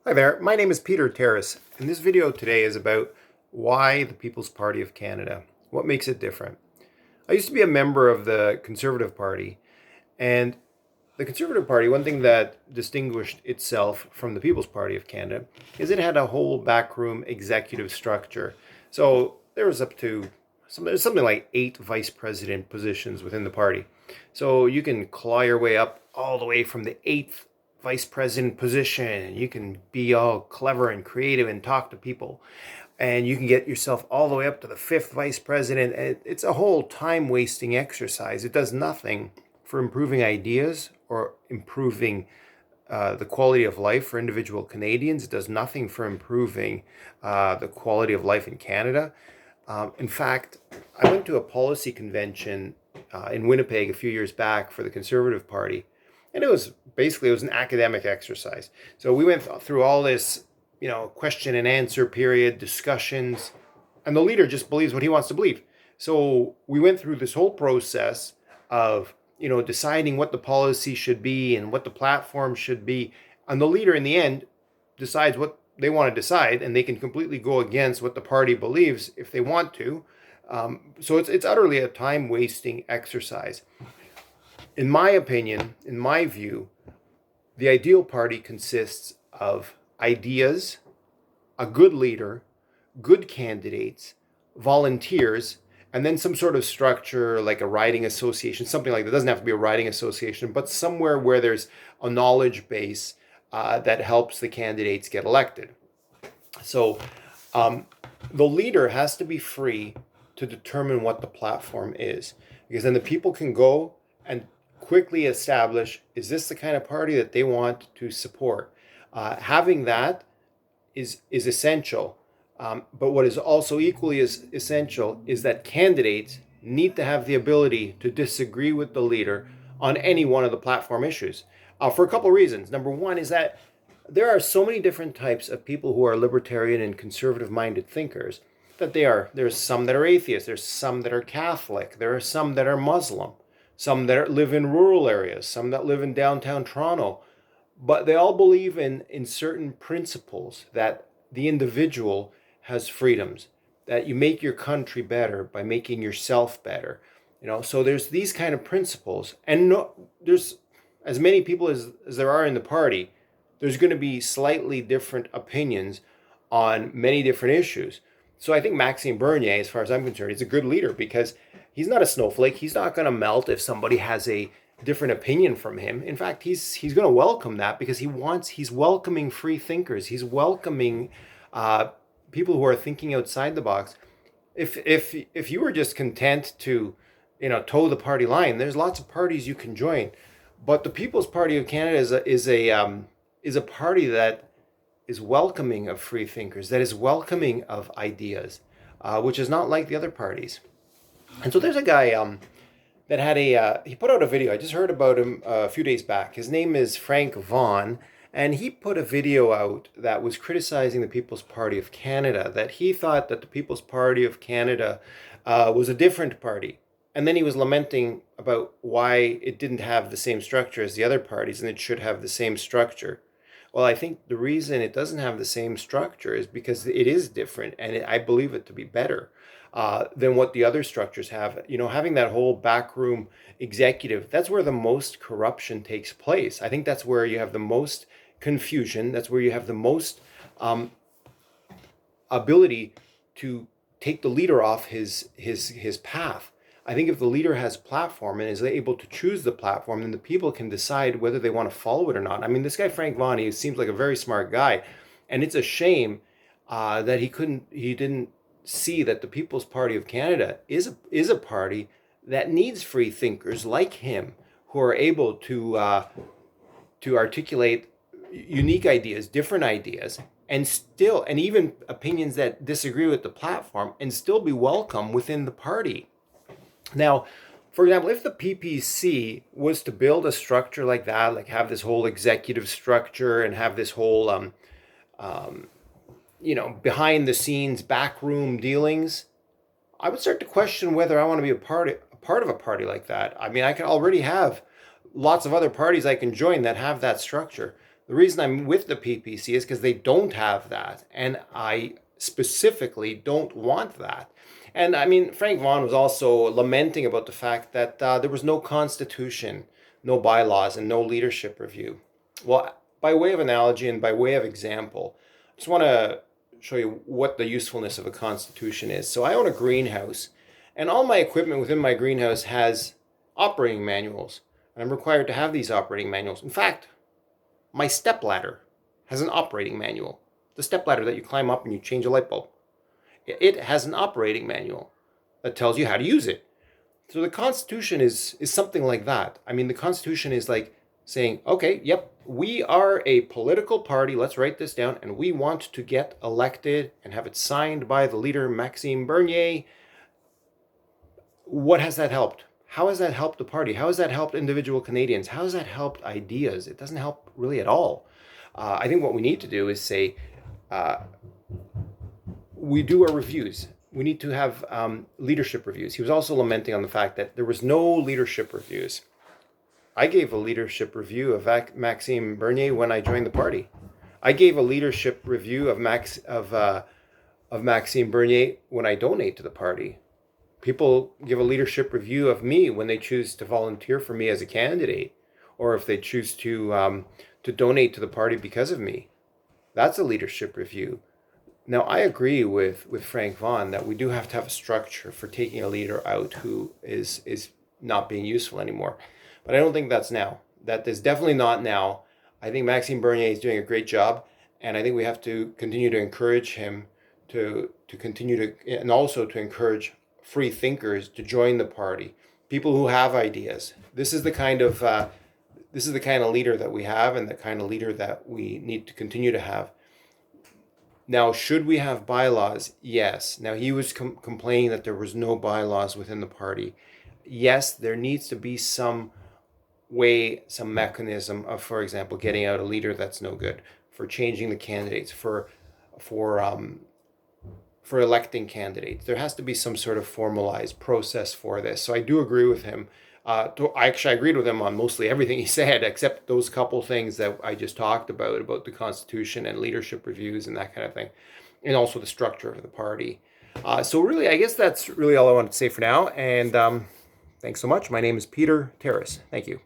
Hi there, my name is Peter Terrace, and this video today is about why the People's Party of Canada. What makes it different? I used to be a member of the Conservative Party, and the Conservative Party, one thing that distinguished itself from the People's Party of Canada is it had a whole backroom executive structure. So there was up to something like 8 vice president positions within the party. So you can claw your way up all the way from the 8th vice president position, and you can be all clever and creative and talk to people, and you can get yourself all the way up to the 5th vice president. It's a whole time wasting exercise. It does nothing for improving ideas or improving the quality of life for individual Canadians. It does nothing for improving the quality of life in Canada. In fact, I went to a policy convention in Winnipeg a few years back for the Conservative Party, and it was an academic exercise. So we went through all this, question and answer period, discussions, and the leader just believes what he wants to believe. So we went through this whole process of, deciding what the policy should be and what the platform should be. And the leader in the end decides what they want to decide, and they can completely go against what the party believes if they want to. So it's utterly a time wasting exercise. In my opinion, in my view, the ideal party consists of ideas, a good leader, good candidates, volunteers, and then some sort of structure like a riding association, something like that. It doesn't have to be a riding association, but somewhere where there's a knowledge base that helps the candidates get elected. So the leader has to be free to determine what the platform is, because then the people can go and quickly establish, is this the kind of party that they want to support? Having that is essential. But what is also equally as essential is that candidates need to have the ability to disagree with the leader on any one of the platform issues for a couple of reasons. Number one is that there are so many different types of people who are libertarian and conservative minded thinkers that there's some that are atheists, there's some that are Catholic, there are some that are Muslim, some that live in rural areas, some that live in downtown Toronto, but they all believe in certain principles that the individual has freedoms, that you make your country better by making yourself better. So there's these kind of principles, and there's as many people as there are in the party. There's going to be slightly different opinions on many different issues. So I think Maxime Bernier, as far as I'm concerned, is a good leader because he's not a snowflake. He's not going to melt if somebody has a different opinion from him. In fact, he's going to welcome that because he's welcoming free thinkers. He's welcoming people who are thinking outside the box. If you were just content to, toe the party line, there's lots of parties you can join, but the People's Party of Canada is a party that is welcoming of free thinkers, that is welcoming of ideas, which is not like the other parties. And so there's a guy that had he put out a video. I just heard about him a few days back. His name is Frank Vaughan, and he put a video out that was criticizing the People's Party of Canada, that he thought that the People's Party of Canada was a different party. And then he was lamenting about why it didn't have the same structure as the other parties and it should have the same structure. Well, I think the reason it doesn't have the same structure is because it is different, and I believe it to be better than what the other structures have. Having that whole backroom executive, that's where the most corruption takes place. I think that's where you have the most confusion. That's where you have the most ability to take the leader off his path. I think if the leader has a platform and is able to choose the platform, then the people can decide whether they want to follow it or not. I mean, this guy Frank Vaughan, he seems like a very smart guy, and it's a shame that he didn't see that the People's Party of Canada is a party that needs free thinkers like him, who are able to articulate unique ideas, different ideas, and even opinions that disagree with the platform, and still be welcome within the party. Now, for example, if the PPC was to build a structure like that, like have this whole executive structure and have this whole, behind the scenes backroom dealings, I would start to question whether I want to be a part of a party like that. I mean, I can already have lots of other parties I can join that have that structure. The reason I'm with the PPC is because they don't have that, and I specifically don't want that. And I mean, Frank Vaughan was also lamenting about the fact that there was no constitution, no bylaws, and no leadership review. Well, by way of analogy and by way of example, I just want to show you what the usefulness of a constitution is. So I own a greenhouse, and all my equipment within my greenhouse has operating manuals. And I'm required to have these operating manuals. In fact, my stepladder has an operating manual. The stepladder that you climb up and you change a light bulb. It has an operating manual that tells you how to use it. So the Constitution is something like that. I mean, the Constitution is like saying, okay, yep, we are a political party, let's write this down, and we want to get elected and have it signed by the leader, Maxime Bernier. What has that helped? How has that helped the party? How has that helped individual Canadians? How has that helped ideas? It doesn't help really at all. I think what we need to do is say, we do our reviews. We need to have leadership reviews. He was also lamenting on the fact that there was no leadership reviews. I gave a leadership review of Maxime Bernier when I joined the party. I gave a leadership review of Maxime Bernier when I donate to the party. People give a leadership review of me when they choose to volunteer for me as a candidate, or if they choose to donate to the party because of me. That's a leadership review. Now, I agree with Frank Vaughan that we do have to have a structure for taking a leader out who is not being useful anymore. But I don't think that's now. That is definitely not now. I think Maxime Bernier is doing a great job, and I think we have to continue to encourage him to continue to, and also to encourage free thinkers to join the party, people who have ideas. This is the kind of leader that we have, and the kind of leader that we need to continue to have. Now, should we have bylaws? Yes. Now, he was complaining that there was no bylaws within the party. Yes, there needs to be some way, some mechanism of, for example, getting out a leader that's no good, for changing the candidates, for electing candidates. There has to be some sort of formalized process for this. So I do agree with him. I agreed with him on mostly everything he said, except those couple things that I just talked about the Constitution and leadership reviews and that kind of thing, and also the structure of the party. So really, I guess that's really all I wanted to say for now. And thanks so much. My name is Peter Terrace. Thank you.